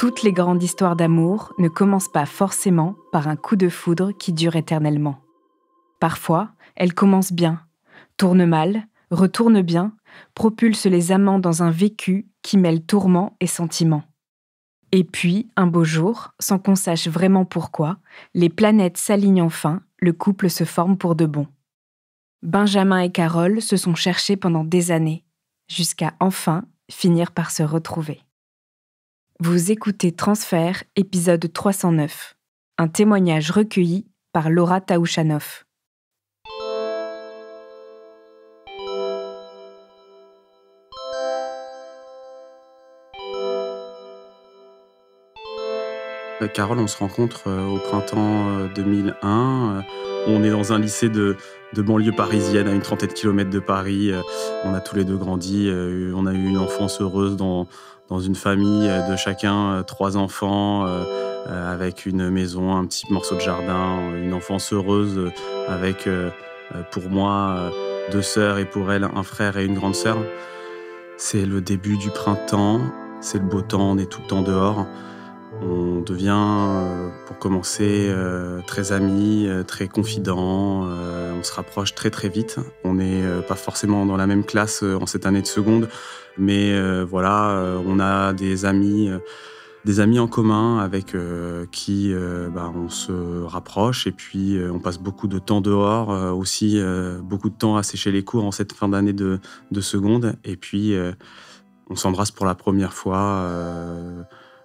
Toutes les grandes histoires d'amour ne commencent pas forcément par un coup de foudre qui dure éternellement. Parfois, elles commencent bien, tournent mal, retournent bien, propulsent les amants dans un vécu qui mêle tourments et sentiments. Et puis, un beau jour, sans qu'on sache vraiment pourquoi, les planètes s'alignent enfin, le couple se forme pour de bon. Benjamin et Carole se sont cherchés pendant des années, jusqu'à enfin finir par se retrouver. Vous écoutez Transfert, épisode 309, un témoignage recueilli par Laura Taouchanoff. Carole, on se rencontre au printemps 2001. On est dans un lycée de banlieue parisienne, à une trentaine de kilomètres de Paris. On a tous les deux grandi. On a eu une enfance heureuse dans une famille de chacun, 3 enfants, avec une maison, un petit morceau de jardin. Une enfance heureuse avec, pour moi, 2 sœurs et pour elle, un frère et une grande sœur. C'est le début du printemps, c'est le beau temps, on est tout le temps dehors. On devient, pour commencer, très amis, très confidents, on se rapproche très très vite. On n'est pas forcément dans la même classe en cette année de seconde, mais voilà, on a des amis en commun avec qui on se rapproche et puis on passe beaucoup de temps dehors, aussi beaucoup de temps à sécher les cours en cette fin d'année de seconde et puis on s'embrasse pour la première fois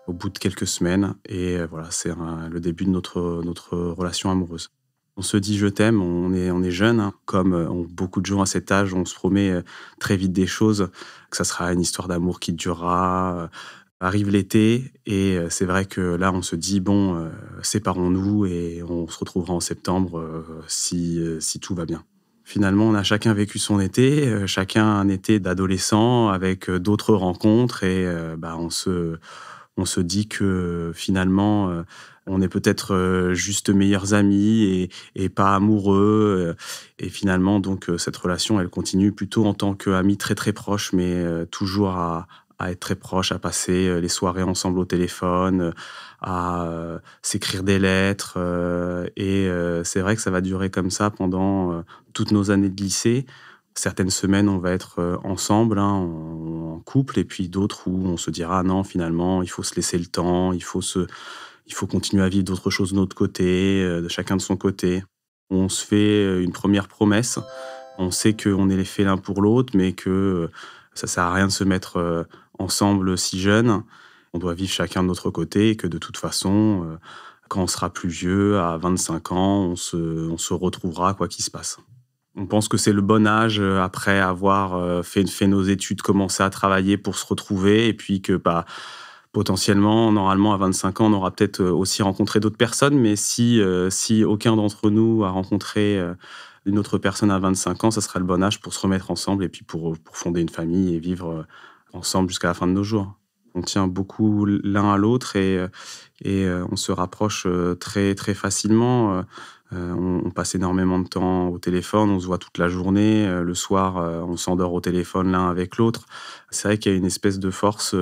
au bout de quelques semaines et voilà, c'est le début de notre relation amoureuse. On se dit: «Je t'aime», on est jeunes, hein, comme beaucoup de gens à cet âge, on se promet très vite des choses, que ça sera une histoire d'amour qui durera. Arrive l'été et c'est vrai que là, on se dit: «Bon, séparons-nous et on se retrouvera en septembre, si tout va bien». Finalement, on a chacun vécu son été, chacun un été d'adolescent avec d'autres rencontres et on se dit que finalement, on est peut-être juste meilleurs amis et pas amoureux, et finalement donc cette relation, elle continue plutôt en tant qu'amis très, très proches, mais toujours à être très proches, à passer les soirées ensemble au téléphone, à s'écrire des lettres, et c'est vrai que ça va durer comme ça pendant toutes nos années de lycée. Certaines semaines, on va être ensemble, hein, en couple, et puis d'autres où on se dira: «Ah non, finalement, il faut se laisser le temps, il faut continuer à vivre d'autres choses de notre côté, de chacun de son côté». On se fait une première promesse. On sait qu'on est fait l'un pour l'autre, mais que ça sert à rien de se mettre ensemble si jeune. On doit vivre chacun de notre côté et que de toute façon, quand on sera plus vieux, à 25 ans, on se retrouvera quoi qu'il se passe. On pense que c'est le bon âge, après avoir fait nos études, commencé à travailler pour se retrouver et puis que, potentiellement, normalement, à 25 ans, on aura peut-être aussi rencontré d'autres personnes, mais si aucun d'entre nous a rencontré une autre personne à 25 ans, ça sera le bon âge pour se remettre ensemble et puis pour fonder une famille et vivre ensemble jusqu'à la fin de nos jours. On tient beaucoup l'un à l'autre et on se rapproche très, très facilement. On passe énormément de temps au téléphone, on se voit toute la journée. Le soir, on s'endort au téléphone l'un avec l'autre. C'est vrai qu'il y a une espèce de force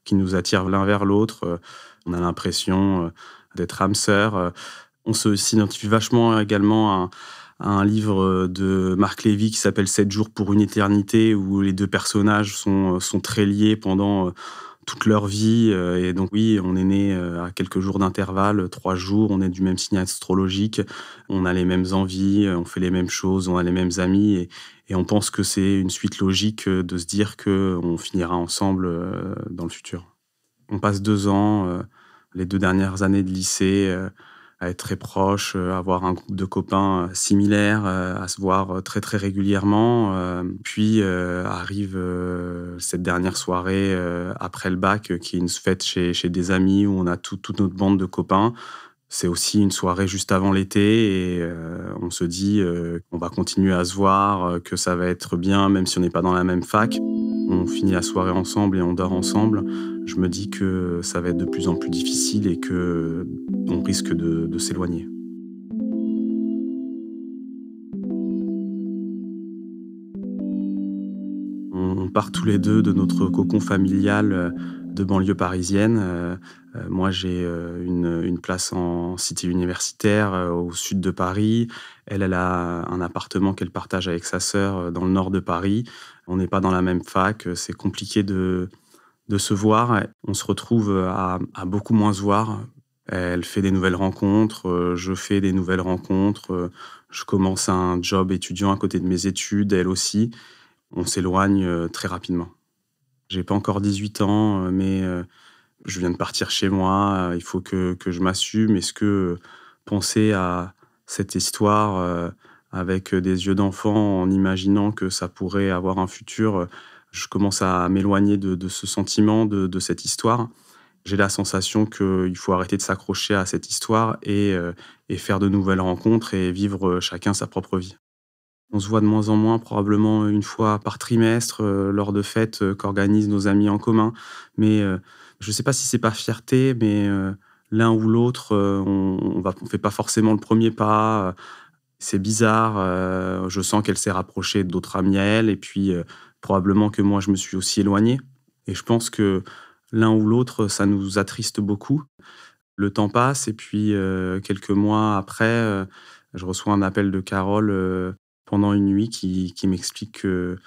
qui nous attire l'un vers l'autre. On a l'impression d'être âmes sœurs. On s'identifie vachement également à un livre de Marc Lévy qui s'appelle 7 jours pour une éternité, où les 2 personnages sont très liés pendant toute leur vie. Et donc oui, on est nés à quelques jours d'intervalle, 3 jours, on est du même signe astrologique, on a les mêmes envies, on fait les mêmes choses, on a les mêmes amis et on pense que c'est une suite logique de se dire qu'on finira ensemble dans le futur. On passe 2 ans, les 2 dernières années de lycée, à être très proches, avoir un groupe de copains similaires, à se voir très, très régulièrement. Puis arrive cette dernière soirée après le bac, qui est une fête chez des amis où on a toute notre bande de copains. C'est aussi une soirée juste avant l'été et on se dit qu'on va continuer à se voir, que ça va être bien même si on n'est pas dans la même fac. On finit la soirée ensemble et on dort ensemble. Je me dis que ça va être de plus en plus difficile et qu'on risque de s'éloigner. On part tous les 2 de notre cocon familial de banlieue parisienne. Moi, j'ai une place en cité universitaire au sud de Paris. Elle a un appartement qu'elle partage avec sa sœur dans le nord de Paris. On n'est pas dans la même fac, c'est compliqué de se voir. On se retrouve à beaucoup moins se voir. Elle fait des nouvelles rencontres, je fais des nouvelles rencontres. Je commence un job étudiant à côté de mes études, elle aussi. On s'éloigne très rapidement. J'ai pas encore 18 ans, mais je viens de partir chez moi, il faut que je m'assume. Est-ce que penser à cette histoire, avec des yeux d'enfant, en imaginant que ça pourrait avoir un futur, je commence à m'éloigner de ce sentiment, de cette histoire. J'ai la sensation qu'il faut arrêter de s'accrocher à cette histoire et faire de nouvelles rencontres et vivre, chacun sa propre vie. On se voit de moins en moins, probablement une fois par trimestre, lors de fêtes, qu'organisent nos amis en commun. Mais, je ne sais pas si c'est par fierté, mais, l'un ou l'autre, on fait pas forcément le premier pas. C'est bizarre, je sens qu'elle s'est rapprochée d'autres amis à elle et puis, probablement que moi je me suis aussi éloigné et je pense que l'un ou l'autre, ça nous attriste beaucoup. Le temps passe et puis, quelques mois après, je reçois un appel de Carole, pendant une nuit qui m'explique que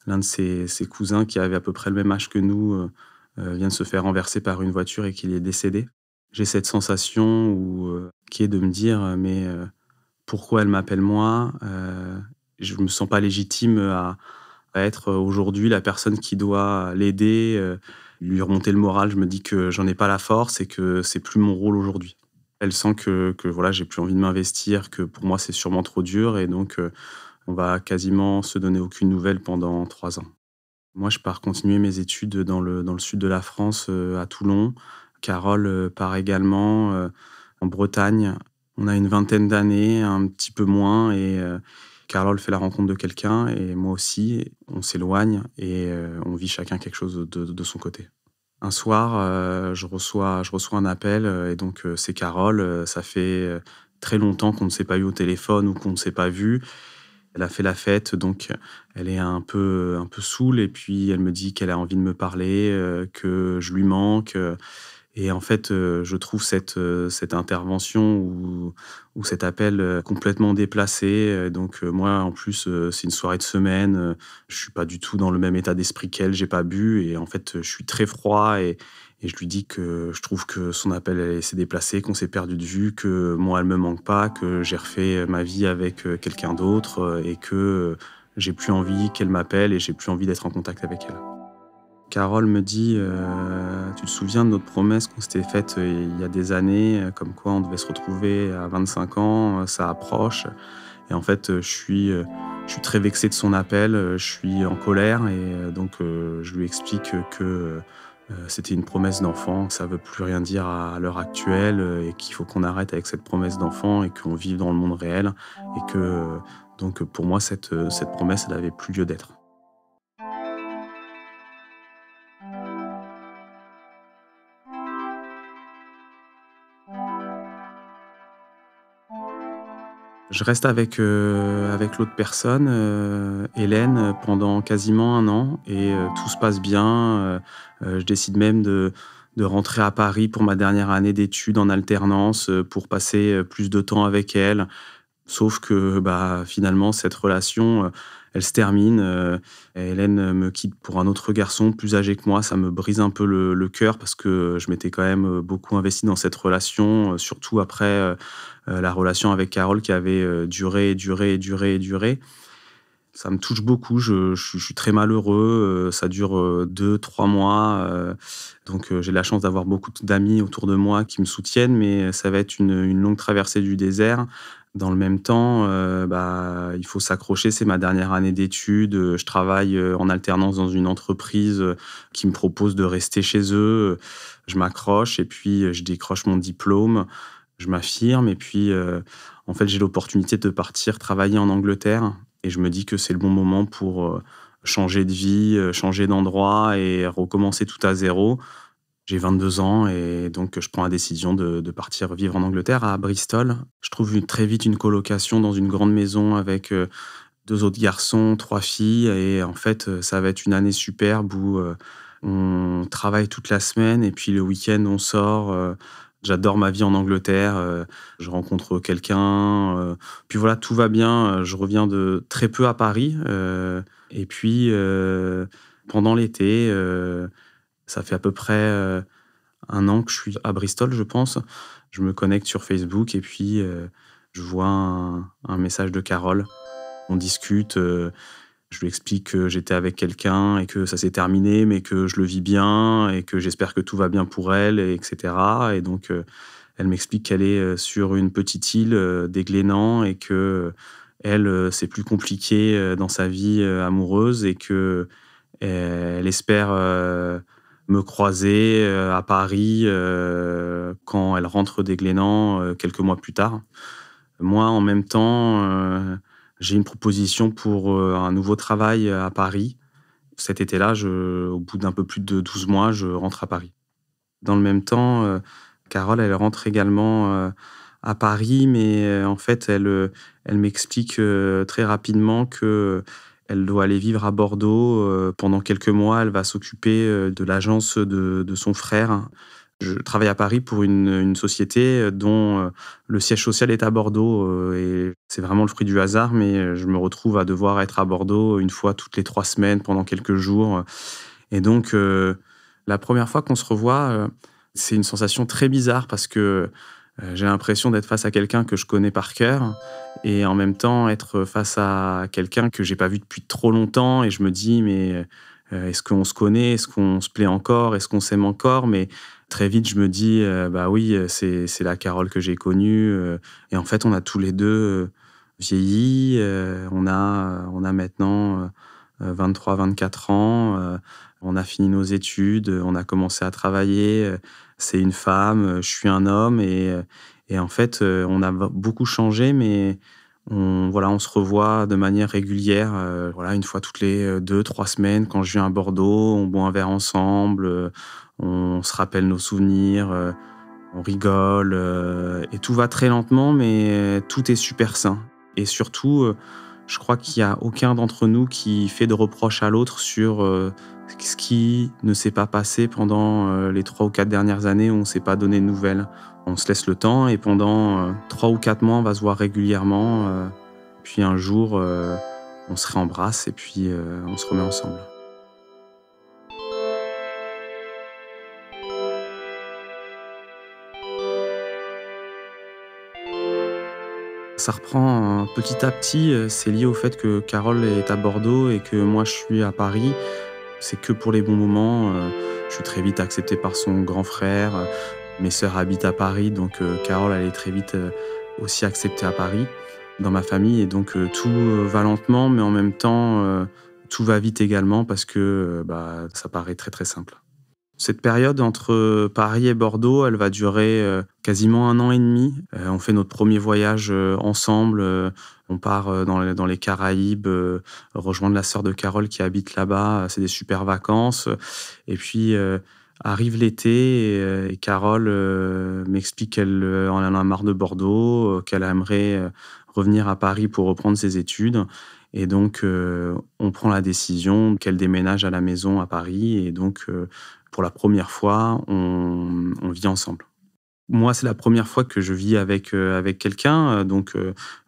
l'un de ses cousins qui avait à peu près le même âge que nous, vient de se faire renverser par une voiture et qu'il est décédé. J'ai cette sensation qui est de me dire: «Mais, pourquoi elle m'appelle moi?» Je me sens pas légitime à être aujourd'hui la personne qui doit l'aider, lui remonter le moral. Je me dis que j'en ai pas la force et que c'est plus mon rôle aujourd'hui. Elle sent que voilà, j'ai plus envie de m'investir, que pour moi c'est sûrement trop dur et donc on va quasiment se donner aucune nouvelle pendant 3 ans. Moi, je pars continuer mes études dans le sud de la France, à Toulon. Carole, part également, en Bretagne. On a une vingtaine d'années, un petit peu moins et Carole fait la rencontre de quelqu'un et moi aussi. On s'éloigne et on vit chacun quelque chose de son côté. Un soir, je reçois un appel, et donc c'est Carole. Ça fait, très longtemps qu'on ne s'est pas eu au téléphone ou qu'on ne s'est pas vu. Elle a fait la fête, donc elle est un peu saoule et puis elle me dit qu'elle a envie de me parler, que je lui manque, et en fait, je trouve cette intervention ou cet appel, complètement déplacé, donc moi, en plus, c'est une soirée de semaine, je suis pas du tout dans le même état d'esprit qu'elle, j'ai pas bu et en fait, je suis très froid et je lui dis que je trouve que son appel, s'est déplacé, qu'on s'est perdu de vue, que moi, elle me manque pas, que j'ai refait ma vie avec, quelqu'un d'autre, et que, j'ai plus envie qu'elle m'appelle et j'ai plus envie d'être en contact avec elle. Carole me dit, «Tu te souviens de notre promesse qu'on s'était faite, il y a des années, comme quoi on devait se retrouver à 25 ans, ça approche» et en fait, je suis très vexé de son appel, je suis en colère et donc je lui explique que, c'était une promesse d'enfant, que ça veut plus rien dire à l'heure actuelle, et qu'il faut qu'on arrête avec cette promesse d'enfant et qu'on vive dans le monde réel et que, donc pour moi cette promesse, elle avait plus lieu d'être. Je reste avec l'autre personne, Hélène, pendant quasiment 1 an et tout se passe bien. Je décide même de rentrer à Paris pour ma dernière année d'études en alternance, pour passer, plus de temps avec elle. Sauf que, bah, finalement, cette relation, elle se termine, Hélène me quitte pour un autre garçon plus âgé que moi. Ça me brise un peu le cœur parce que je m'étais quand même, beaucoup investi dans cette relation, surtout après, la relation avec Carole qui avait, duré et duré et duré et duré. Ça me touche beaucoup, je suis très malheureux, ça dure, 2-3 mois, donc j'ai la chance d'avoir beaucoup d'amis autour de moi qui me soutiennent, mais ça va être une longue traversée du désert. Dans le même temps, bah, il faut s'accrocher, c'est ma dernière année d'études, je travaille, en alternance dans une entreprise, qui me propose de rester chez eux, je m'accroche et puis, je décroche mon diplôme, je m'affirme et puis, en fait, j'ai l'opportunité de partir travailler en Angleterre et je me dis que c'est le bon moment pour, changer de vie, changer d'endroit et recommencer tout à zéro. J'ai 22 ans et donc je prends la décision de partir vivre en Angleterre, à Bristol. Je trouve très vite une colocation dans une grande maison avec, 2 autres garçons, 3 filles et en fait, ça va être une année superbe où, On travaille toute la semaine et puis le week-end, on sort. J'adore ma vie en Angleterre. Je rencontre quelqu'un. Puis voilà, tout va bien. Je reviens de très peu à Paris. Et puis, pendant l'été, ça fait à peu près 1 an que je suis à Bristol, je pense. Je me connecte sur Facebook et puis je vois un message de Carole. On discute. Je lui explique que j'étais avec quelqu'un et que ça s'est terminé, mais que je le vis bien et que j'espère que tout va bien pour elle, et etc. Et donc, elle m'explique qu'elle est sur une petite île des Glénans et que elle, c'est plus compliqué dans sa vie amoureuse et que elle espère me croiser à Paris quand elle rentre des Glénans quelques mois plus tard. Moi, en même temps, j'ai une proposition pour un nouveau travail à Paris. Cet été-là, au bout d'un peu plus de 12 mois, je rentre à Paris. Dans le même temps, Carole, elle rentre également à Paris, mais en fait, elle m'explique très rapidement que elle doit aller vivre à Bordeaux. Pendant quelques mois, elle va s'occuper de l'agence de son frère. Je travaille à Paris pour une société dont le siège social est à Bordeaux. Et c'est vraiment le fruit du hasard, mais je me retrouve à devoir être à Bordeaux une fois toutes les 3 semaines pendant quelques jours. Et donc, la première fois qu'on se revoit, c'est une sensation très bizarre parce que j'ai l'impression d'être face à quelqu'un que je connais par cœur et en même temps être face à quelqu'un que j'ai pas vu depuis trop longtemps et je me dis: «Mais, est-ce qu'on se connaît? Est-ce qu'on se plaît encore? Est-ce qu'on s'aime encore?» Mais très vite, je me dis: «Bah oui, c'est la Carole que j'ai connue», et en fait, on a tous les 2 vieilli. On a maintenant 23-24 ans. On a fini nos études, on a commencé à travailler. C'est une femme, je suis un homme et en fait, on a beaucoup changé, mais on se revoit de manière régulière, voilà, une fois toutes les 2-3 semaines. Quand je viens à Bordeaux, on boit un verre ensemble, on se rappelle nos souvenirs, on rigole, et tout va très lentement, mais tout est super sain. Et surtout, je crois qu'il y a aucun d'entre nous qui fait de reproches à l'autre sur ce qui ne s'est pas passé pendant les 3 ou 4 dernières années où on ne s'est pas donné de nouvelles. On se laisse le temps et pendant 3 ou 4 mois, on va se voir régulièrement. Puis un jour, on se réembrasse et puis on se remet ensemble. Ça reprend petit à petit. C'est lié au fait que Carole est à Bordeaux et que moi je suis à Paris. C'est que pour les bons moments. Je suis très vite accepté par son grand frère. Mes sœurs habitent à Paris, donc Carole, elle est très vite aussi acceptée à Paris, dans ma famille. Et donc tout va lentement, mais en même temps, tout va vite également parce que bah, ça paraît très très simple. Cette période entre Paris et Bordeaux, elle va durer quasiment 1 an et demi. On fait notre premier voyage ensemble. On part dans les Caraïbes, rejoindre la sœur de Carole qui habite là-bas. C'est des super vacances. Et puis arrive l'été et Carole m'explique qu'elle en a marre de Bordeaux, qu'elle aimerait revenir à Paris pour reprendre ses études. Et donc, on prend la décision qu'elle déménage à la maison à Paris. Et donc, pour la première fois, on vit ensemble. Moi, c'est la première fois que je vis avec quelqu'un. Donc,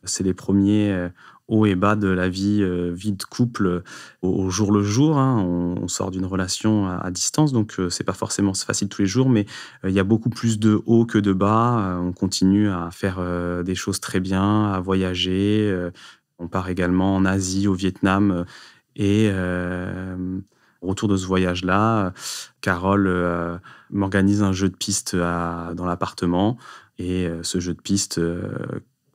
c'est les premiers hauts et bas de la vie de couple au jour le jour, hein. On sort d'une relation à distance, donc c'est pas forcément facile tous les jours, mais il y a beaucoup plus de hauts que de bas. On continue à faire des choses très bien, à voyager. On part également en Asie, au Vietnam. Et au retour de ce voyage-là, Carole m'organise un jeu de piste dans l'appartement. Et ce jeu de piste,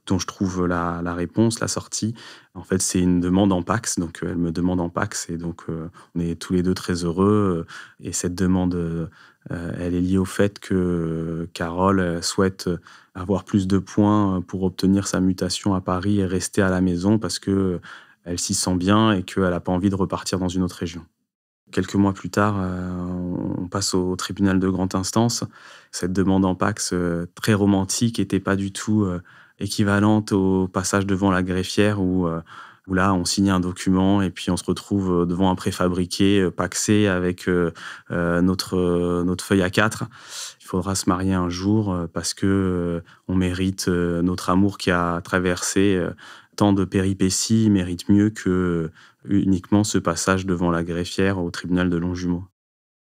dont je trouve la réponse, la sortie, en fait, c'est une demande en Pacs. Donc, elle me demande en Pacs. Et donc, on est tous les deux très heureux. Et cette demande, elle est liée au fait que Carole souhaite avoir plus de points pour obtenir sa mutation à Paris et rester à la maison parce que elle s'y sent bien et qu'elle n'a pas envie de repartir dans une autre région. Quelques mois plus tard, on passe au tribunal de grande instance. Cette demande en Pacs, très romantique, n'était pas du tout équivalente au passage devant la greffière où où là, on signe un document et puis on se retrouve devant un préfabriqué paxé avec notre feuille A4. Il faudra se marier un jour parce que on mérite notre amour qui a traversé tant de péripéties, mérite mieux que uniquement ce passage devant la greffière au tribunal de Longjumeau.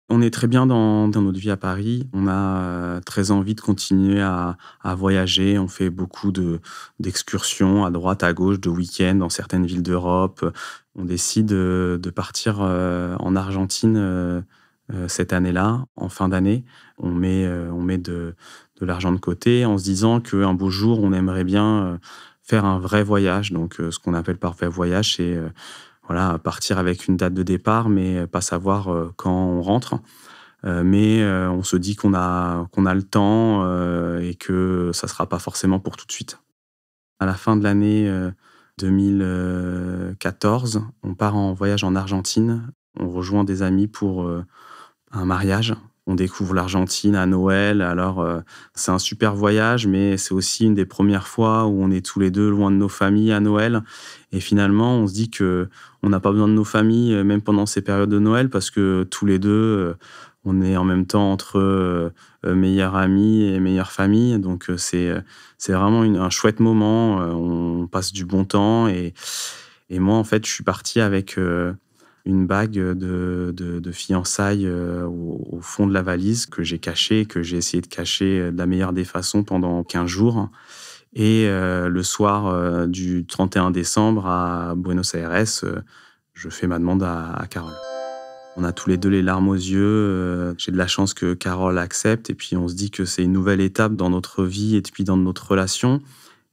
On est très bien dans notre vie à Paris. On a très envie de continuer à voyager. On fait beaucoup d'excursions à droite, à gauche, de week-ends dans certaines villes d'Europe. On décide de partir en Argentine cette année-là, en fin d'année. On met de l'argent de côté en se disant qu'un beau jour, on aimerait bien faire un vrai voyage. Donc, ce qu'on appelle par vrai voyage, c'est voilà, partir avec une date de départ, mais pas savoir quand on rentre. Mais on se dit qu'on a le temps et que ça ne sera pas forcément pour tout de suite. À la fin de l'année 2014, on part en voyage en Argentine. On rejoint des amis pour un mariage. On découvre l'Argentine à Noël. Alors, c'est un super voyage, mais c'est aussi une des premières fois où on est tous les deux loin de nos familles à Noël. Et finalement, on se dit que on n'a pas besoin de nos familles, même pendant ces périodes de Noël, parce que tous les deux, on est en même temps entre meilleurs amis et meilleures familles. Donc, c'est vraiment un chouette moment. On passe du bon temps. Et moi, en fait, je suis parti avec une bague de fiançailles au fond de la valise que j'ai cachée, que j'ai essayé de cacher de la meilleure des façons pendant 15 jours. Et le soir du 31 décembre à Buenos Aires, je fais ma demande à Carole. On a tous les deux les larmes aux yeux. J'ai de la chance que Carole accepte. Et puis on se dit que c'est une nouvelle étape dans notre vie et puis dans notre relation.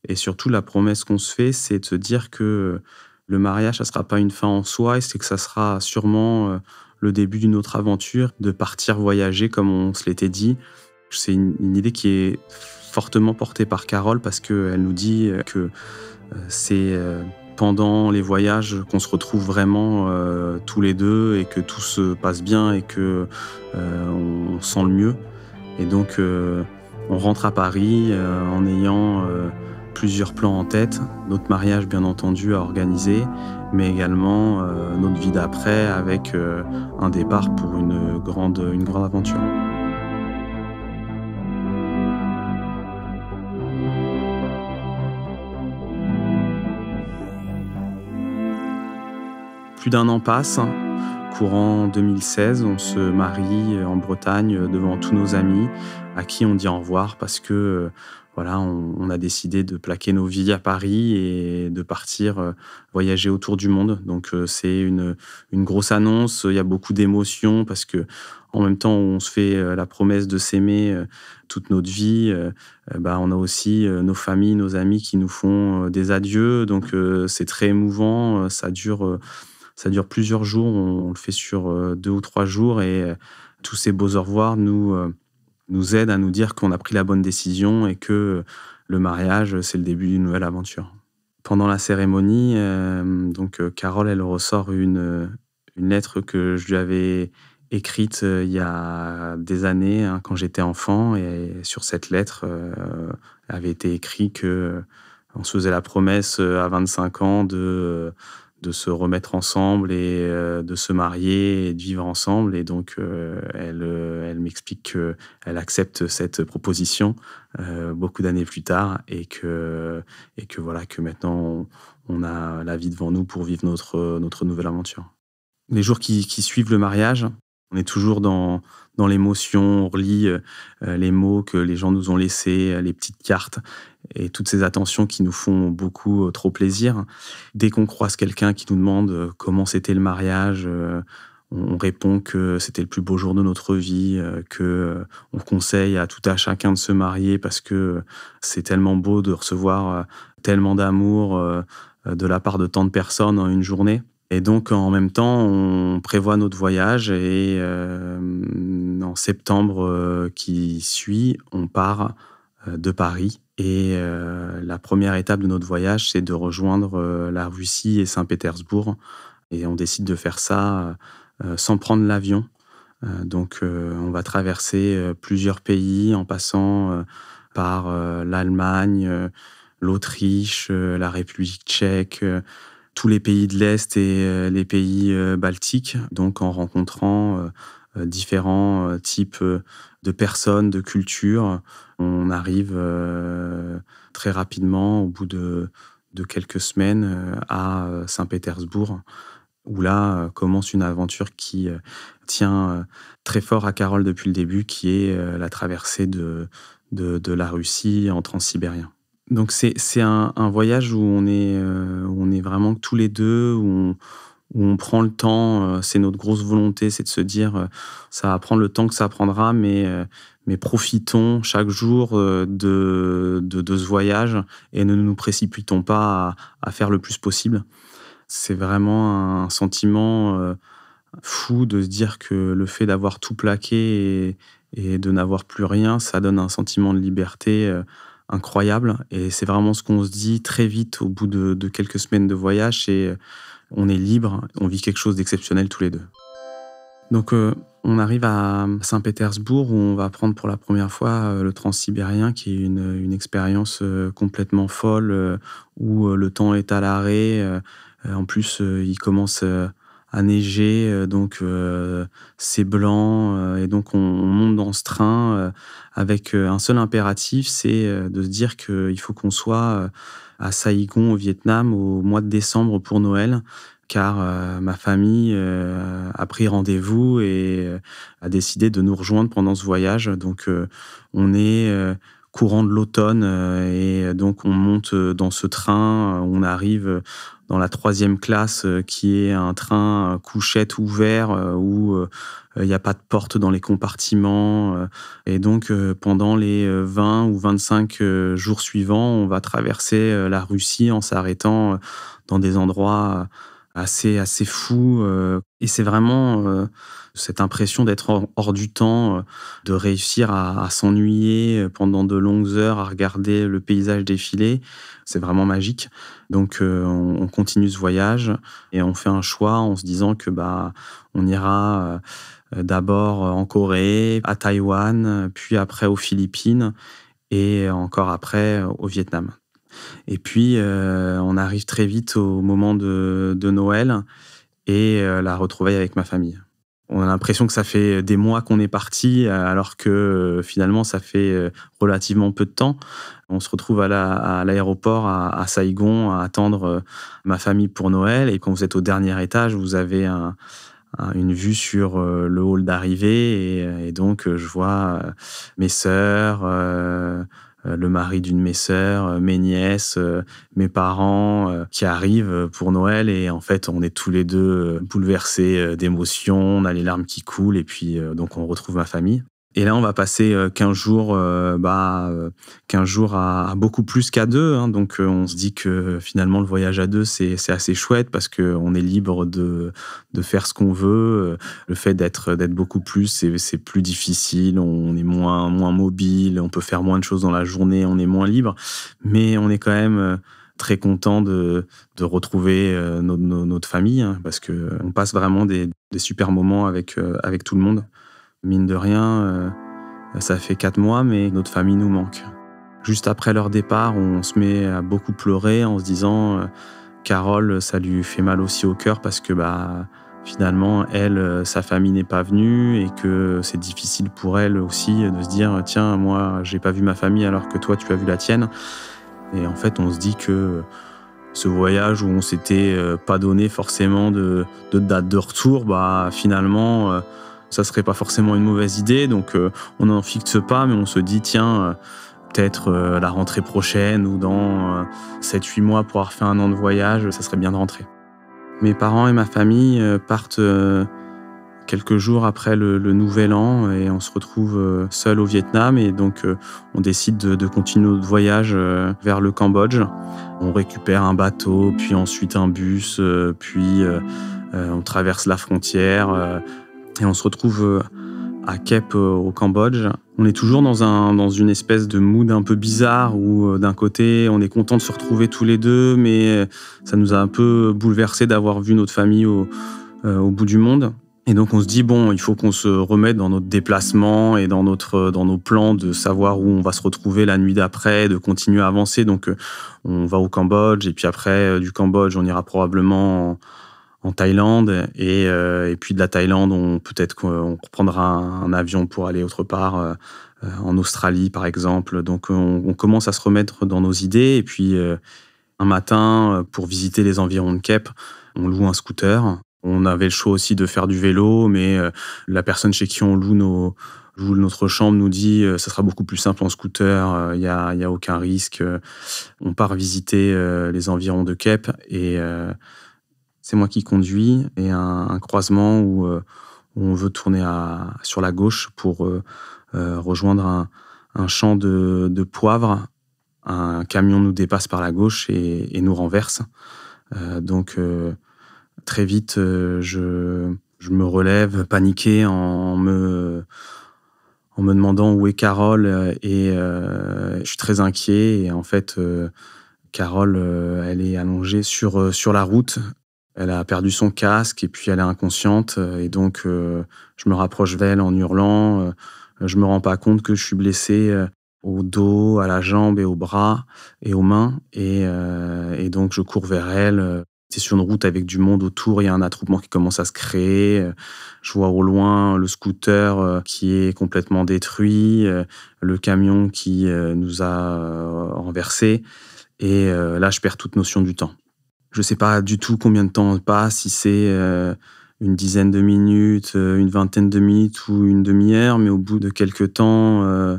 Et surtout, la promesse qu'on se fait, c'est de se dire que le mariage, ça ne sera pas une fin en soi, et c'est que ça sera sûrement le début d'une autre aventure, de partir voyager comme on se l'était dit. C'est une idée qui est fortement portée par Carole parce qu'elle nous dit que c'est pendant les voyages qu'on se retrouve vraiment tous les deux et que tout se passe bien et que on sent le mieux. Et donc, on rentre à Paris en ayant plusieurs plans en tête, notre mariage bien entendu à organiser, mais également notre vie d'après avec un départ pour une grande aventure. Plus d'un an passe. Courant 2016, on se marie en Bretagne devant tous nos amis à qui on dit au revoir parce que voilà, on a décidé de plaquer nos vies à Paris et de partir voyager autour du monde. Donc c'est une grosse annonce, il y a beaucoup d'émotions parce que en même temps on se fait la promesse de s'aimer toute notre vie, on a aussi nos familles, nos amis qui nous font des adieux. Donc c'est très émouvant, ça dure plusieurs jours, on le fait sur 2 ou 3 jours et tous ces beaux au revoir nous aident à nous dire qu'on a pris la bonne décision et que le mariage, c'est le début d'une nouvelle aventure. Pendant la cérémonie, Carole, elle ressort une lettre que je lui avais écrite il y a des années, quand j'étais enfant, et sur cette lettre, avait été écrit qu'on se faisait la promesse à 25 ans de se remettre ensemble et de se marier et de vivre ensemble. Et donc, elle m'explique qu'elle accepte cette proposition beaucoup d'années plus tard et que voilà, que maintenant, on a la vie devant nous pour vivre notre nouvelle aventure. Les jours qui suivent le mariage, on est toujours dans l'émotion, on relit les mots que les gens nous ont laissés, les petites cartes et toutes ces attentions qui nous font beaucoup trop plaisir. Dès qu'on croise quelqu'un qui nous demande comment c'était le mariage, on répond que c'était le plus beau jour de notre vie, que on conseille à tout à chacun de se marier parce que c'est tellement beau de recevoir tellement d'amour de la part de tant de personnes en une journée. Et donc, en même temps, on prévoit notre voyage et en septembre qui suit, on part de Paris. Et la première étape de notre voyage, c'est de rejoindre la Russie et Saint-Pétersbourg. Et on décide de faire ça sans prendre l'avion. Donc, on va traverser plusieurs pays en passant par l'Allemagne, l'Autriche, la République tchèque, tous les pays de l'Est et les pays baltiques, donc en rencontrant différents types de personnes, de cultures. On arrive très rapidement, au bout de quelques semaines, à Saint-Pétersbourg, où là commence une aventure qui tient très fort à Carole depuis le début, qui est la traversée de la Russie en transsibérien. Donc c'est un voyage où on est vraiment tous les deux, où on prend le temps, c'est notre grosse volonté, c'est de se dire, ça va prendre le temps que ça prendra, mais profitons chaque jour de ce voyage et ne nous précipitons pas à faire le plus possible. C'est vraiment un sentiment fou de se dire que le fait d'avoir tout plaqué et de n'avoir plus rien, ça donne un sentiment de liberté incroyable. Et c'est vraiment ce qu'on se dit très vite au bout de quelques semaines de voyage. Et on est libre, on vit quelque chose d'exceptionnel tous les deux. Donc on arrive à Saint-Pétersbourg où on va prendre pour la première fois le transsibérien, qui est une expérience complètement folle, où le temps est à l'arrêt. En plus, il commence à neiger, donc c'est blanc, et donc on monte dans ce train avec un seul impératif, c'est de se dire qu'il faut qu'on soit à Saigon, au Vietnam, au mois de décembre pour Noël, car ma famille a pris rendez-vous et a décidé de nous rejoindre pendant ce voyage. Donc on est courant de l'automne et donc on monte dans ce train, on arrive dans la 3e classe, qui est un train couchette ouvert où il n'y a pas de porte dans les compartiments. Et donc, pendant les 20 ou 25 jours suivants, on va traverser la Russie en s'arrêtant dans des endroits assez fous. Et c'est vraiment cette impression d'être hors du temps, de réussir à s'ennuyer pendant de longues heures, à regarder le paysage défiler. C'est vraiment magique. Donc, on continue ce voyage et on fait un choix en se disant que on ira d'abord en Corée, à Taïwan, puis après aux Philippines et encore après au Vietnam. Et puis, on arrive très vite au moment de Noël et la retrouvaille avec ma famille. On a l'impression que ça fait des mois qu'on est parti, alors que finalement, ça fait relativement peu de temps. On se retrouve à l'aéroport à Saigon à attendre ma famille pour Noël. Et quand vous êtes au dernier étage, vous avez une vue sur le hall d'arrivée. Et donc, je vois mes sœurs, le mari d'une de mes sœurs, mes nièces, mes parents qui arrivent pour Noël. Et en fait, on est tous les deux bouleversés d'émotions, on a les larmes qui coulent et puis donc on retrouve ma famille. Et là, on va passer 15 jours, 15 jours à beaucoup plus qu'à deux. Hein. Donc, on se dit que finalement, le voyage à deux, c'est assez chouette parce qu'on est libre de faire ce qu'on veut. Le fait d'être beaucoup plus, c'est plus difficile. On est moins mobile, on peut faire moins de choses dans la journée, on est moins libre. Mais on est quand même très content de retrouver notre famille, hein, parce qu'on passe vraiment des super moments avec tout le monde. Mine de rien, ça fait 4 mois, mais notre famille nous manque. Juste après leur départ, on se met à beaucoup pleurer en se disant Carole, ça lui fait mal aussi au cœur parce que finalement, elle, sa famille n'est pas venue et que c'est difficile pour elle aussi de se dire tiens, moi, j'ai pas vu ma famille alors que toi, tu as vu la tienne. Et en fait, on se dit que ce voyage où on s'était pas donné forcément de date de retour, finalement, ça serait pas forcément une mauvaise idée. Donc, on n'en fixe pas, mais on se dit, tiens, peut-être la rentrée prochaine ou dans 7-8 mois pour avoir fait un an de voyage, ça serait bien de rentrer. Mes parents et ma famille partent quelques jours après le Nouvel An et on se retrouve seul au Vietnam. Et donc, on décide de continuer notre voyage vers le Cambodge. On récupère un bateau, puis ensuite un bus, puis on traverse la frontière et on se retrouve à Kep au Cambodge. On est toujours dans une espèce de mood un peu bizarre où d'un côté on est content de se retrouver tous les deux, mais ça nous a un peu bouleversé d'avoir vu notre famille au bout du monde. Et donc on se dit, bon, il faut qu'on se remette dans notre déplacement et dans nos plans de savoir où on va se retrouver la nuit d'après, de continuer à avancer. Donc on va au Cambodge et puis après du Cambodge, on ira probablement en Thaïlande. Et puis de la Thaïlande, peut-être qu'on reprendra un avion pour aller autre part, en Australie par exemple. Donc on commence à se remettre dans nos idées. Et puis un matin, pour visiter les environs de Kep, on loue un scooter. On avait le choix aussi de faire du vélo, mais la personne chez qui on loue notre chambre nous dit ça sera beaucoup plus simple en scooter, il y a aucun risque. On part visiter les environs de Kep et c'est moi qui conduis et un croisement où on veut tourner sur la gauche pour rejoindre un champ de poivre. Un camion nous dépasse par la gauche et nous renverse. Donc très vite, je me relève paniqué en me demandant où est Carole et je suis très inquiet. Et en fait, Carole, elle est allongée sur la route. Elle a perdu son casque et puis elle est inconsciente. Et donc, je me rapproche d'elle en hurlant. Je me rends pas compte que je suis blessé au dos, à la jambe et au bras et aux mains. Et donc, je cours vers elle. C'est sur une route avec du monde autour, il y a un attroupement qui commence à se créer. Je vois au loin le scooter qui est complètement détruit, le camion qui nous a renversés. Et là, je perds toute notion du temps. Je ne sais pas du tout combien de temps passe, si c'est une dizaine de minutes, une vingtaine de minutes ou une demi-heure, mais au bout de quelques temps,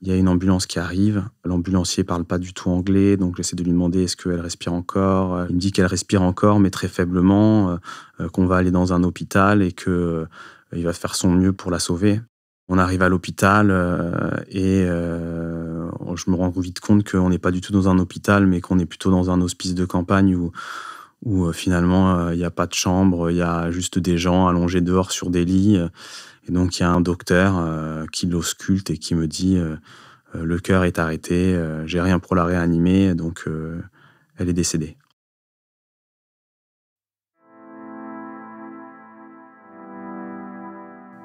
il y a une ambulance qui arrive. L'ambulancier parle pas du tout anglais, donc j'essaie de lui demander est-ce qu'elle respire encore. Il me dit qu'elle respire encore, mais très faiblement, qu'on va aller dans un hôpital et qu'il va faire son mieux pour la sauver. On arrive à l'hôpital et je me rends vite compte qu'on n'est pas du tout dans un hôpital, mais qu'on est plutôt dans un hospice de campagne où finalement il n'y a pas de chambre, il y a juste des gens allongés dehors sur des lits. Et donc il y a un docteur qui l'ausculte et qui me dit le cœur est arrêté, j'ai rien pour la réanimer, donc elle est décédée.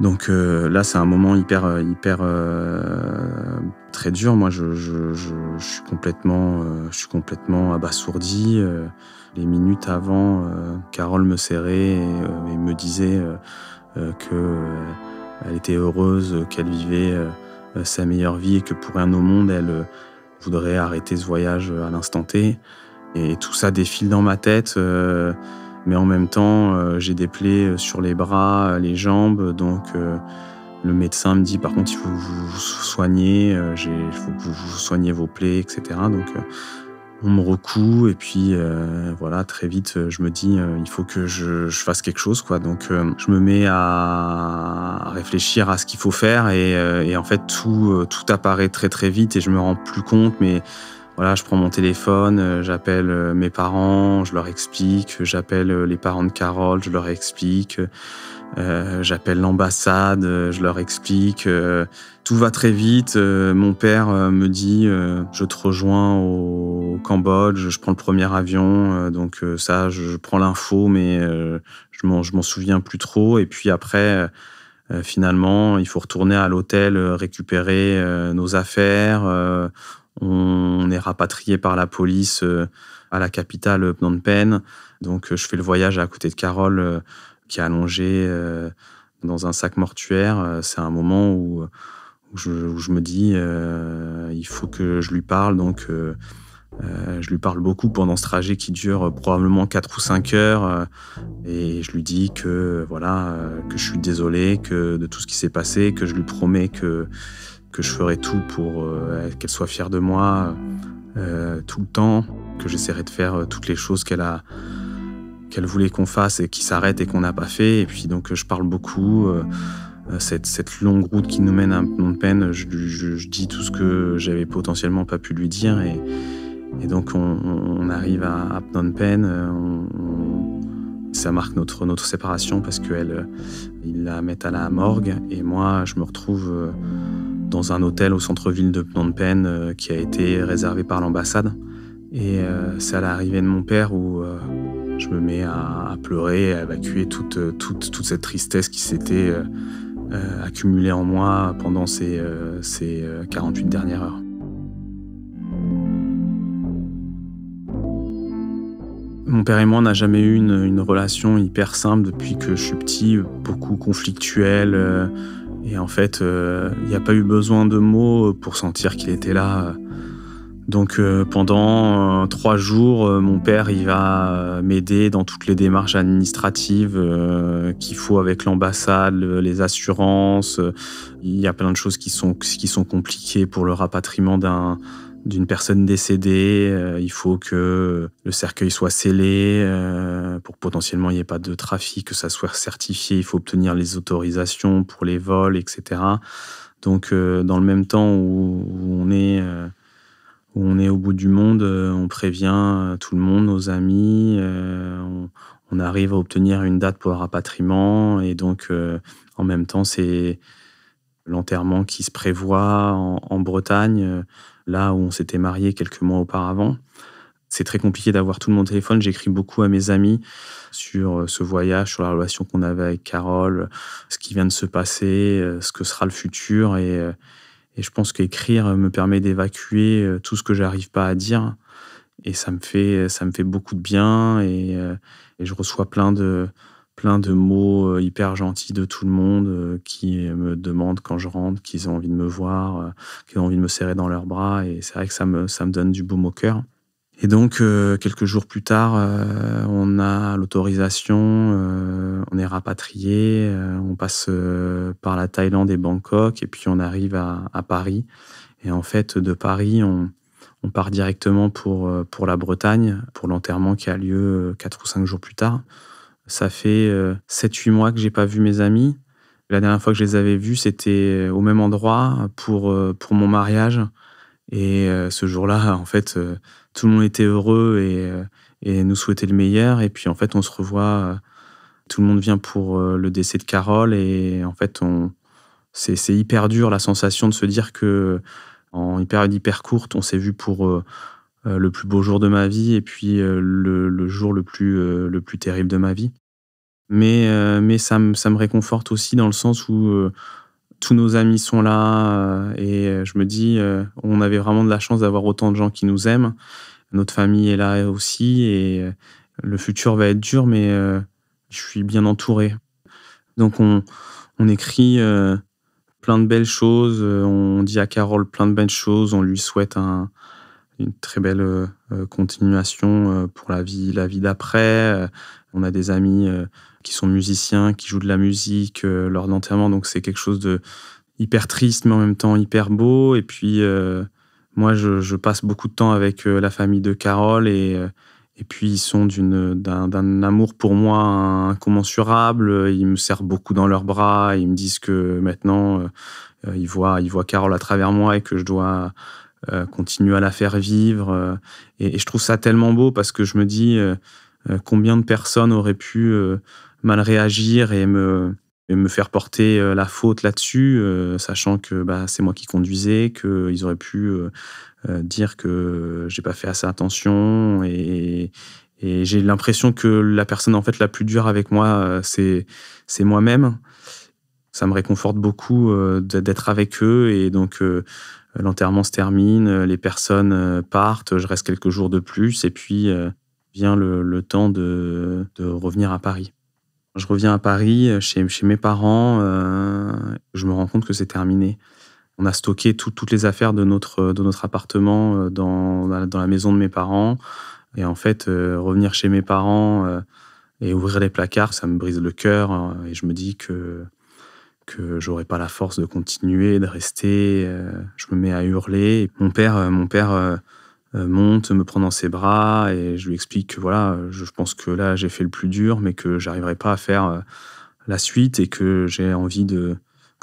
Donc là, c'est un moment hyper très dur. Moi, je suis complètement abasourdi. Les minutes avant, Carole me serrait et me disait qu'elle était heureuse, qu'elle vivait sa meilleure vie et que pour rien au monde, elle voudrait arrêter ce voyage à l'instant T. Et tout ça défile dans ma tête. Mais en même temps, j'ai des plaies sur les bras, les jambes. Donc, le médecin me dit, par contre, il faut que vous vous soigniez, il faut que vous soigniez vos plaies, etc. Donc, on me recoue. Et puis, voilà, très vite, je me dis, il faut que je fasse quelque chose, quoi. Donc, je me mets à réfléchir à ce qu'il faut faire. Et en fait, tout apparaît très, très vite et je me rends plus compte. Mais voilà, je prends mon téléphone, j'appelle mes parents, je leur explique, j'appelle les parents de Carole, je leur explique, j'appelle l'ambassade, je leur explique. Tout va très vite. Mon père me dit je te rejoins au Cambodge, je prends le premier avion. Donc ça, je prends l'info, mais je m'en souviens plus trop. Et puis après, finalement, il faut retourner à l'hôtel, récupérer nos affaires. On est rapatrié par la police à la capitale Phnom Penh. Donc, je fais le voyage à côté de Carole, qui est allongée dans un sac mortuaire. C'est un moment où je me dis il faut que je lui parle. Donc, je lui parle beaucoup pendant ce trajet qui dure probablement 4 ou 5 heures. Et je lui dis que, voilà, que je suis désolé de tout ce qui s'est passé, que je lui promets que je ferai tout pour qu'elle soit fière de moi tout le temps, que j'essaierai de faire toutes les choses qu'elle voulait qu'on fasse et qui s'arrêtent et qu'on n'a pas fait. Et puis donc je parle beaucoup. Cette longue route qui nous mène à Phnom Penh, je dis tout ce que j'avais potentiellement pas pu lui dire. Et donc on arrive à Phnom Penh. Ça marque notre séparation parce qu'ils la mettent à la morgue. Et moi, je me retrouve dans un hôtel au centre-ville de Phnom Penh qui a été réservé par l'ambassade. Et c'est à l'arrivée de mon père où je me mets à pleurer, à évacuer toute cette tristesse qui s'était accumulée en moi pendant ces 48 dernières heures. Mon père et moi, on n'a jamais eu une relation hyper simple depuis que je suis petit, beaucoup conflictuelle. Et en fait, il n'y a pas eu besoin de mots pour sentir qu'il était là. Donc pendant 3 jours, mon père il va m'aider dans toutes les démarches administratives qu'il faut avec l'ambassade, les assurances. Il y a plein de choses qui sont compliquées pour le rapatriement d'une personne décédée. Il faut que le cercueil soit scellé pour que potentiellement il n'y ait pas de trafic, que ça soit certifié. Il faut obtenir les autorisations pour les vols, etc. Donc dans le même temps où on est au bout du monde, on prévient tout le monde, nos amis, on arrive à obtenir une date pour le rapatriement et donc en même temps c'est l'enterrement qui se prévoit en Bretagne, là où on s'était mariés quelques mois auparavant. C'est très compliqué d'avoir tout le monde au téléphone. J'écris beaucoup à mes amis sur ce voyage, sur la relation qu'on avait avec Carole, ce qui vient de se passer, ce que sera le futur et je pense qu'écrire me permet d'évacuer tout ce que j'arrive pas à dire et ça me fait beaucoup de bien et je reçois plein de mots hyper gentils de tout le monde qui me demandent quand je rentre, qu'ils ont envie de me voir, qu'ils ont envie de me serrer dans leurs bras et c'est vrai que ça me donne du baume au cœur. Et donc, quelques jours plus tard, on a l'autorisation, on est rapatrié, on passe par la Thaïlande et Bangkok, et puis on arrive à Paris. Et en fait, de Paris, on part directement pour la Bretagne, pour l'enterrement qui a lieu 4 ou 5 jours plus tard. Ça fait 7-8 mois que j'ai pas vu mes amis. La dernière fois que je les avais vus, c'était au même endroit pour mon mariage. Et ce jour-là, en fait, tout le monde était heureux et nous souhaitait le meilleur. Et puis, en fait, on se revoit, tout le monde vient pour le décès de Carole. Et en fait, c'est hyper dur, la sensation de se dire que en une période hyper courte, on s'est vu pour le plus beau jour de ma vie et puis le jour le plus terrible de ma vie. Mais ça me réconforte aussi dans le sens où tous nos amis sont là et je me dis, on avait vraiment de la chance d'avoir autant de gens qui nous aiment. Notre famille est là aussi et le futur va être dur, mais je suis bien entouré. Donc on écrit plein de belles choses, on dit à Carole plein de belles choses, on lui souhaite une très belle continuation pour la vie d'après. On a des amis qui sont musiciens, qui jouent de la musique lors de l'enterrement, donc c'est quelque chose de hyper triste, mais en même temps hyper beau. Et puis, moi, je passe beaucoup de temps avec la famille de Carole et puis ils sont d'un amour pour moi incommensurable. Ils me serrent beaucoup dans leurs bras, ils me disent que maintenant, ils voient Carole à travers moi et que je dois continuer à la faire vivre. Et je trouve ça tellement beau parce que je me dis combien de personnes auraient pu mal réagir et me faire porter la faute là-dessus, sachant que c'est moi qui conduisais, qu'ils auraient pu dire que j'ai pas fait assez attention. Et j'ai l'impression que la personne en fait la plus dure avec moi, c'est moi-même. Ça me réconforte beaucoup d'être avec eux et donc l'enterrement se termine, les personnes partent, je reste quelques jours de plus et puis vient le temps de revenir à Paris. Je reviens à Paris chez mes parents, je me rends compte que c'est terminé. On a stocké toutes les affaires de notre appartement dans la maison de mes parents et en fait revenir chez mes parents et ouvrir les placards, ça me brise le cœur et je me dis que j'aurais pas la force de continuer, de rester. Je me mets à hurler. Mon père monte, me prend dans ses bras et je lui explique que voilà, je pense que là j'ai fait le plus dur, mais que j'arriverai pas à faire la suite et que j'ai envie que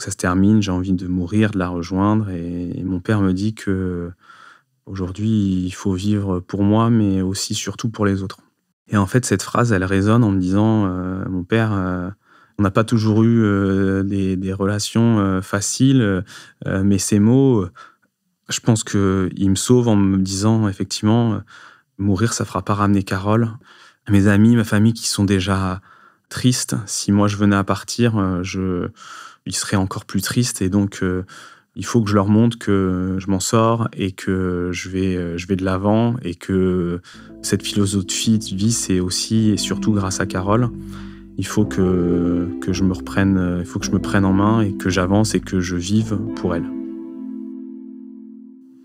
ça se termine, j'ai envie de mourir, de la rejoindre. Et mon père me dit que aujourd'hui il faut vivre pour moi, mais aussi surtout pour les autres. Et en fait cette phrase, elle résonne en me disant, mon père, on n'a pas toujours eu des relations faciles, mais ces mots, je pense qu'ils me sauvent en me disant effectivement, mourir, ça fera pas ramener Carole. mes amis, ma famille qui sont déjà tristes. Si moi je venais à partir, ils seraient encore plus tristes et donc il faut que je leur montre que je m'en sors et que je vais de l'avant et que cette philosophie de vie, c'est aussi et surtout grâce à Carole. Il faut que je me reprenne, il faut que je me prenne en main et que j'avance et que je vive pour elle.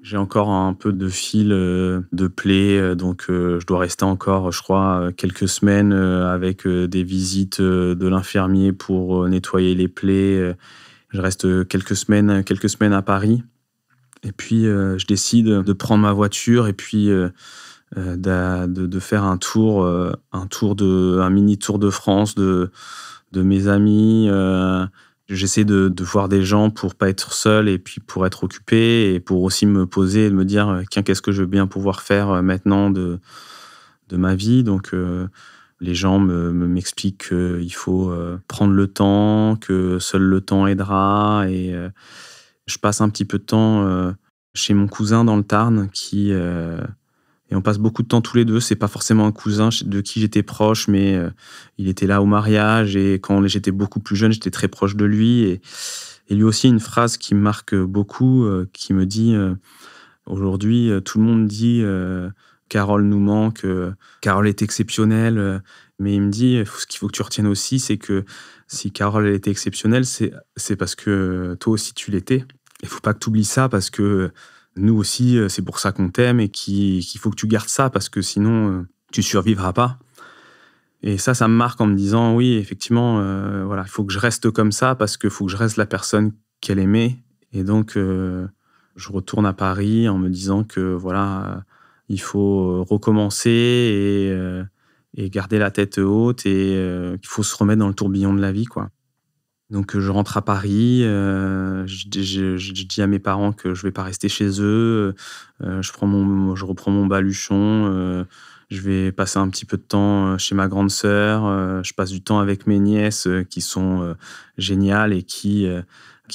J'ai encore un peu de fil de plaie, donc je dois rester encore, je crois, quelques semaines avec des visites de l'infirmier pour nettoyer les plaies. Je reste quelques semaines à Paris. Et puis, je décide de prendre ma voiture et puis de faire un mini tour de France de mes amis. J'essaie de voir des gens pour pas être seul et puis pour être occupé et pour aussi me poser et me dire tiens, qu'est-ce que je veux bien pouvoir faire maintenant de ma vie. Donc, les gens m'expliquent qu'il faut prendre le temps, que seul le temps aidera. Et je passe un petit peu de temps chez mon cousin dans le Tarn et on passe beaucoup de temps tous les deux. C'est pas forcément un cousin de qui j'étais proche, mais il était là au mariage et quand j'étais beaucoup plus jeune, j'étais très proche de lui. Et lui aussi, une phrase qui me marque beaucoup, qui me dit aujourd'hui, tout le monde dit Carole nous manque, Carole est exceptionnelle, mais il me dit ce qu'il faut que tu retiennes aussi, c'est que si Carole elle était exceptionnelle, c'est parce que toi aussi tu l'étais. Il faut pas que tu oublies ça parce que nous aussi, c'est pour ça qu'on t'aime et qu'il faut que tu gardes ça parce que sinon, tu survivras pas. Et ça me marque en me disant, oui, effectivement, voilà, il faut que je reste comme ça parce qu'il faut que je reste la personne qu'elle aimait. Et donc, je retourne à Paris en me disant que, voilà, il faut recommencer et garder la tête haute et qu'il faut se remettre dans le tourbillon de la vie, quoi. Donc, je rentre à Paris, je dis à mes parents que je vais pas rester chez eux, je reprends mon baluchon, je vais passer un petit peu de temps chez ma grande sœur, je passe du temps avec mes nièces qui sont géniales et qui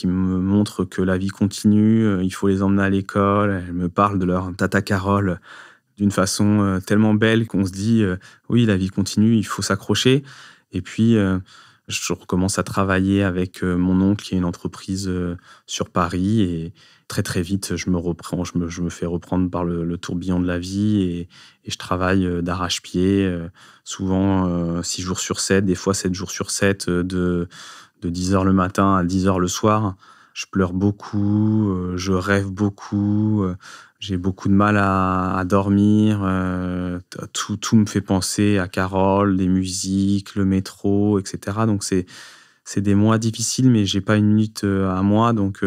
me montrent que la vie continue, il faut les emmener à l'école. Elles me parlent de leur tata Carole d'une façon tellement belle qu'on se dit oui, la vie continue, il faut s'accrocher. Et puis, je recommence à travailler avec mon oncle qui a une entreprise sur Paris et très très vite je me fais reprendre par le tourbillon de la vie et je travaille d'arrache-pied, souvent 6 jours sur 7, des fois 7 jours sur 7, de 10h le matin à 10h le soir. Je pleure beaucoup, je rêve beaucoup, j'ai beaucoup de mal à dormir. Tout me fait penser à Carole, les musiques, le métro, etc. Donc c'est des mois difficiles, mais j'ai pas une minute à moi. Donc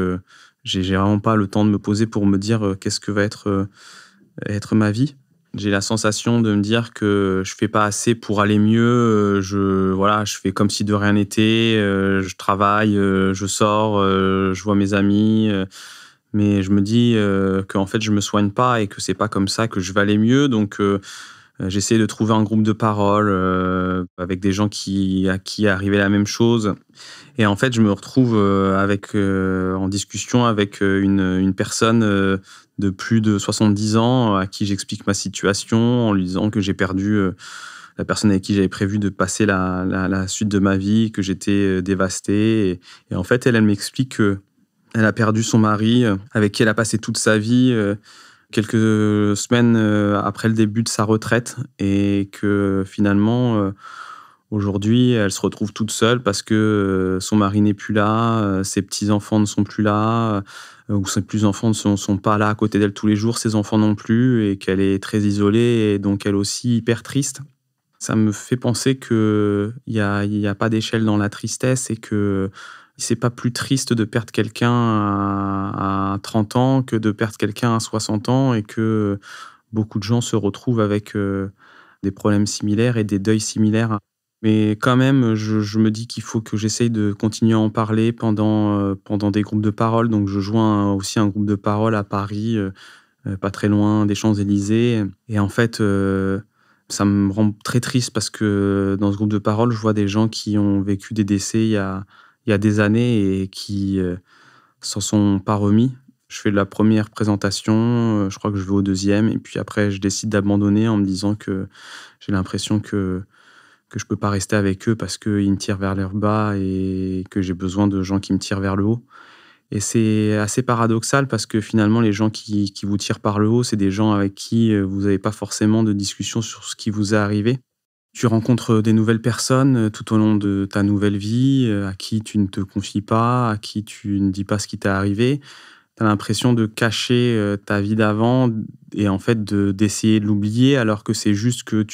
j'ai vraiment pas le temps de me poser pour me dire qu'est-ce que va être ma vie. J'ai la sensation de me dire que je fais pas assez pour aller mieux. Je fais comme si de rien n'était. Je travaille, je sors, je vois mes amis. Mais je me dis qu'en fait, je me soigne pas et que c'est pas comme ça que je vais aller mieux. Donc, j'essaie de trouver un groupe de parole avec des gens à qui arrivait la même chose. Et en fait, je me retrouve en discussion avec une personne de plus de 70 ans à qui j'explique ma situation en lui disant que j'ai perdu la personne avec qui j'avais prévu de passer la suite de ma vie, que j'étais dévasté. Et en fait, elle m'explique que elle a perdu son mari, avec qui elle a passé toute sa vie, quelques semaines après le début de sa retraite, et que finalement, aujourd'hui, elle se retrouve toute seule parce que son mari n'est plus là, ses petits-enfants ne sont plus là, ou ses petits-enfants ne sont pas là à côté d'elle tous les jours, ses enfants non plus, et qu'elle est très isolée et donc elle aussi hyper triste. Ça me fait penser qu'il y a pas d'échelle dans la tristesse et que c'est pas plus triste de perdre quelqu'un à 30 ans que de perdre quelqu'un à 60 ans et que beaucoup de gens se retrouvent avec des problèmes similaires et des deuils similaires. Mais quand même, je me dis qu'il faut que j'essaye de continuer à en parler pendant des groupes de parole. Donc je joins aussi un groupe de parole à Paris, pas très loin des Champs-Élysées. Et en fait, ça me rend très triste parce que dans ce groupe de parole, je vois des gens qui ont vécu des décès il y a des années et qui s'en sont pas remis. Je fais la première présentation, je crois que je vais au deuxième et puis après je décide d'abandonner en me disant que j'ai l'impression que je peux pas rester avec eux parce qu'ils me tirent vers le bas et que j'ai besoin de gens qui me tirent vers le haut. Et c'est assez paradoxal parce que finalement les gens qui vous tirent par le haut, c'est des gens avec qui, vous avez pas forcément de discussion sur ce qui vous est arrivé. Tu rencontres des nouvelles personnes, tout au long de ta nouvelle vie, à qui tu ne te confies pas, à qui tu ne dis pas ce qui t'est arrivé. Tu as l'impression de cacher, ta vie d'avant et en fait d'essayer de l'oublier alors que c'est juste que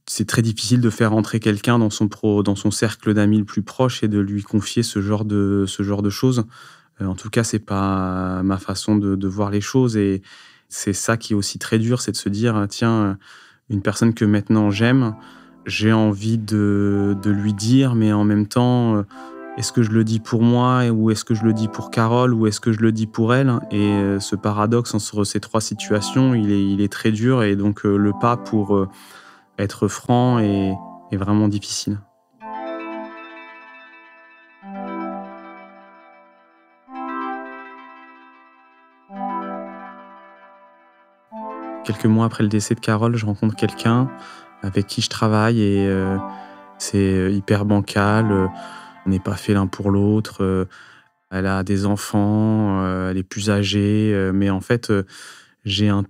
c'est très difficile de faire entrer quelqu'un dans son cercle d'amis le plus proche et de lui confier ce genre de choses. En tout cas, c'est pas ma façon de voir les choses et c'est ça qui est aussi très dur, c'est de se dire: «Tiens, une personne que maintenant j'aime, j'ai envie de lui dire, mais en même temps, est-ce que je le dis pour moi ou est-ce que je le dis pour Carole ou est-ce que je le dis pour elle?» Et ce paradoxe entre ces 3 situations, il est très dur et donc le pas pour, être franc est vraiment difficile. Quelques mois après le décès de Carole, je rencontre quelqu'un avec qui je travaille et c'est hyper bancal, on n'est pas fait l'un pour l'autre, elle a des enfants, elle est plus âgée, mais en fait, j'ai une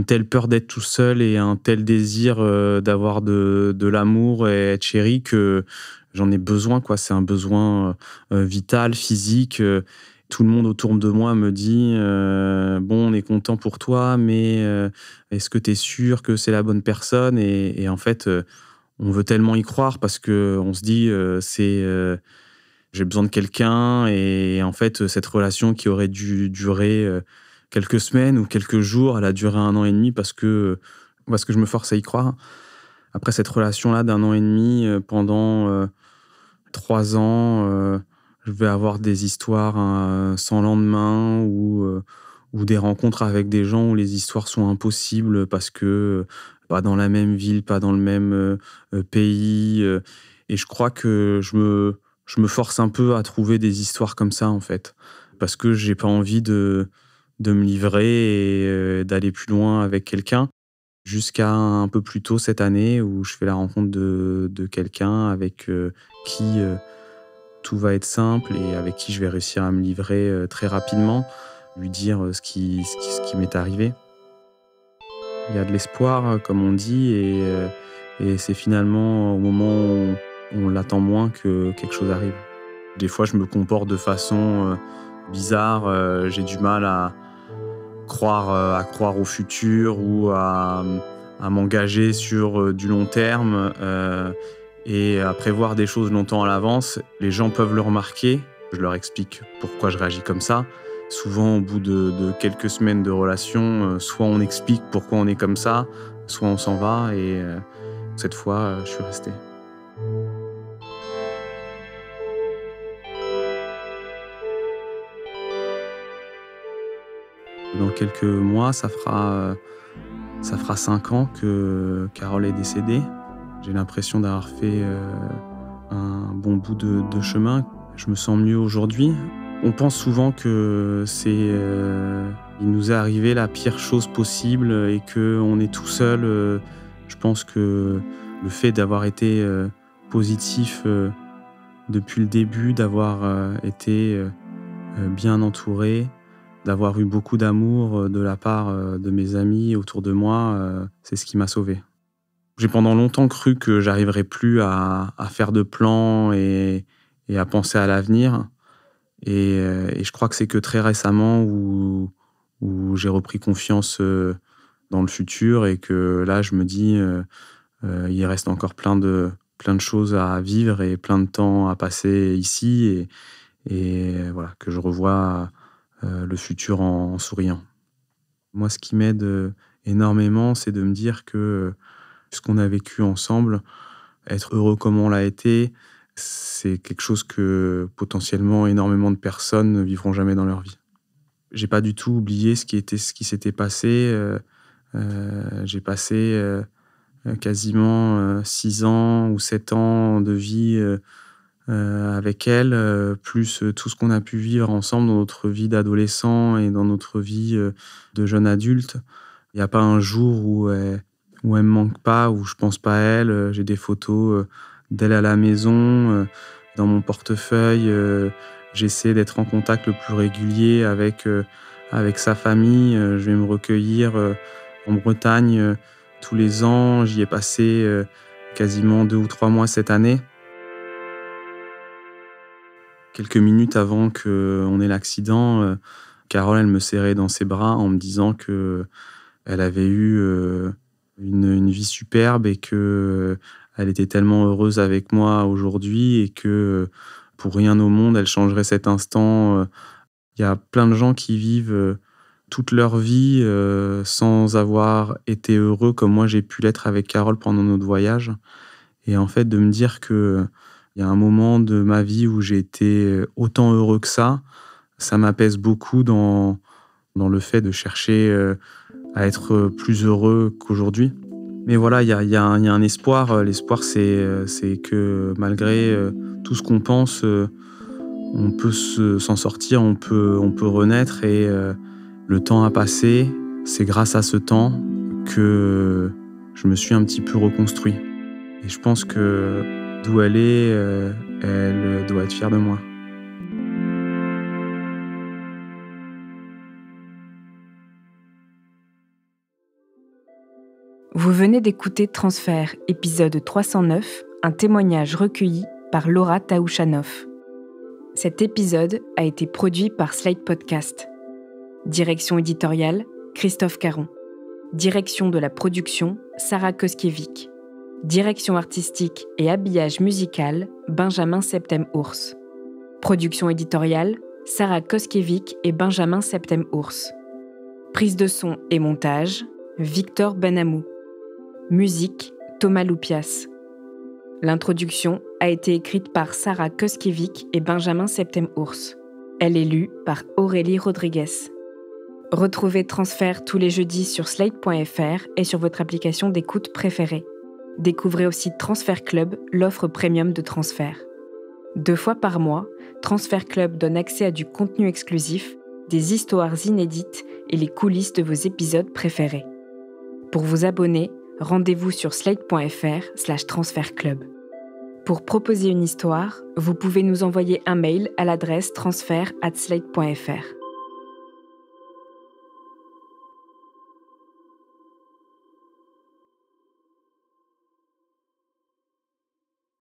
telle peur d'être tout seul et un tel désir, d'avoir de l'amour et être chéri que j'en ai besoin, quoi. C'est un besoin, vital, physique, tout le monde autour de moi me dit: «Bon, on est content pour toi, mais est-ce que tu es sûr que c'est la bonne personne?» Et en fait, on veut tellement y croire parce qu'on se dit, j'ai besoin de quelqu'un et en fait, cette relation qui aurait dû durer, quelques semaines ou quelques jours, elle a duré 1 an et demi parce que je me force à y croire. Après cette relation-là d'1 an et demi, pendant, 3 ans, je vais avoir des histoires, sans lendemain ou des rencontres avec des gens où les histoires sont impossibles parce que, pas dans la même ville, pas dans le même, pays, et je crois que je me force un peu à trouver des histoires comme ça, en fait. Parce que j'ai pas envie de me livrer et d'aller plus loin avec quelqu'un. Jusqu'à un peu plus tôt cette année où je fais la rencontre de quelqu'un avec, qui, tout va être simple et avec qui je vais réussir à me livrer, très rapidement. Lui dire, ce qui m'est arrivé. Il y a de l'espoir, comme on dit et c'est finalement au moment où on l'attend moins que quelque chose arrive. Des fois, je me comporte de façon, bizarre, j'ai du mal à croire au futur ou à m'engager sur, du long terme, et à prévoir des choses longtemps à l'avance. Les gens peuvent le remarquer. Je leur explique pourquoi je réagis comme ça. Souvent, au bout de quelques semaines de relation, soit on explique pourquoi on est comme ça, soit on s'en va et cette fois, je suis resté. Dans quelques mois, ça fera 5 ans que Carole est décédée. J'ai l'impression d'avoir fait, un bon bout de chemin. Je me sens mieux aujourd'hui. On pense souvent que il nous est arrivé la pire chose possible et qu'on est tout seul. Je pense que le fait d'avoir été, positif, depuis le début, d'avoir, été, bien entouré, d'avoir eu beaucoup d'amour, de la part, de mes amis autour de moi, c'est ce qui m'a sauvé. J'ai pendant longtemps cru que j'arriverais plus à faire de plans et à penser à l'avenir et je crois que c'est que très récemment où j'ai repris confiance, dans le futur et que là je me dis, il reste encore plein de choses à vivre et plein de temps à passer ici et voilà, que je revois, le futur en souriant. Moi, ce qui m'aide, énormément, c'est de me dire que, ce qu'on a vécu ensemble, être heureux comme on l'a été, c'est quelque chose que, potentiellement, énormément de personnes ne vivront jamais dans leur vie. J'ai pas du tout oublié ce qui s'était passé, j'ai passé, quasiment, 6 ans ou 7 ans de vie, avec elle, plus tout ce qu'on a pu vivre ensemble dans notre vie d'adolescent et dans notre vie de jeune adulte. Il n'y a pas un jour où elle me manque pas, où je pense pas à elle. J'ai des photos d'elle à la maison, dans mon portefeuille. J'essaie d'être en contact le plus régulier avec sa famille. Je vais me recueillir en Bretagne tous les ans. J'y ai passé quasiment 2 ou 3 mois cette année. Quelques minutes avant qu'on ait l'accident, Carole, elle me serrait dans ses bras en me disant qu'elle avait eu une vie superbe et qu'elle était tellement heureuse avec moi aujourd'hui et que pour rien au monde, elle changerait cet instant. Il y a plein de gens qui vivent toute leur vie sans avoir été heureux comme moi j'ai pu l'être avec Carole pendant notre voyage. Et en fait, de me dire qu'il y a un moment de ma vie où j'ai été autant heureux que ça m'apaise beaucoup dans le fait de chercher à être plus heureux qu'aujourd'hui. Mais voilà, il y a un espoir. L'espoir, c'est que malgré tout ce qu'on pense, on peut s'en sortir, on peut renaître et le temps a passé. C'est grâce à ce temps que je me suis un petit peu reconstruit. Et je pense que d'où elle est, elle doit être fière de moi. Vous venez d'écouter Transfert, épisode 309, un témoignage recueilli par Laura Taouchanoff. Cet épisode a été produit par Slate Podcast. Direction éditoriale, Christophe Caron. Direction de la production, Sarah Koskiewicz. Direction artistique et habillage musical, Benjamin Septem-Ours. Production éditoriale, Sarah Koskiewicz et Benjamin Septem-Ours. Prise de son et montage, Victor Benamou. Musique, Thomas Loupias. L'introduction a été écrite par Sarah Koskiewicz et Benjamin Septem-Ours. Elle est lue par Aurélie Rodriguez. Retrouvez Transfert tous les jeudis sur slate.fr et sur votre application d'écoute préférée. Découvrez aussi Transfert Club, l'offre premium de Transfert. 2 fois par mois, Transfert Club donne accès à du contenu exclusif, des histoires inédites et les coulisses de vos épisodes préférés. Pour vous abonner, rendez-vous sur slate.fr/transfertclub. Pour proposer une histoire, vous pouvez nous envoyer un mail à l'adresse transfert@slate.fr.